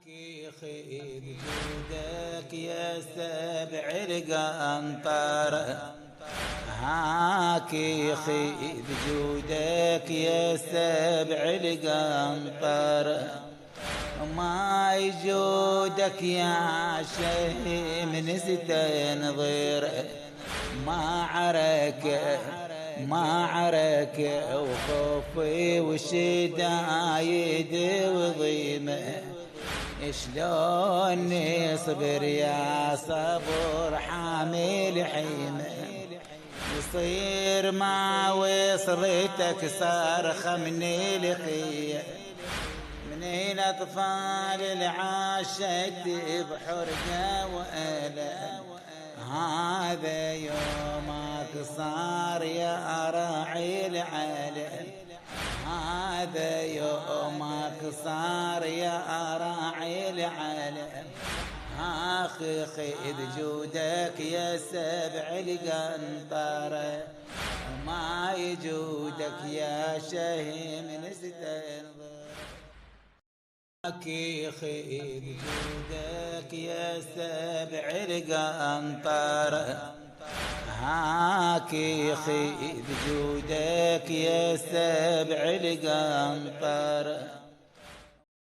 هاكي خذ جودك يا سبع القنطر، هاكي خذ جودك يا سبع القنطر، ما يجودك يا شيء من ستنظر، ما عركة وخوفي وشدايد وضيمة، شلون نصبر يا صبر حامل حيمة، يصير ما وصلتك صرخة من الخية، من الأطفال العاشت بحرقة وألم، هذا يومك صار يا راعي العالم، هذا يومك صار يا راعي العالم، آخي خذ جودك يا سبع القنطرة، وما يجودك يا شهيم نستنظر، هاكي خذ جودك يا سبع القنطرة، هاكي خذ جودك يا سبع القنطرة.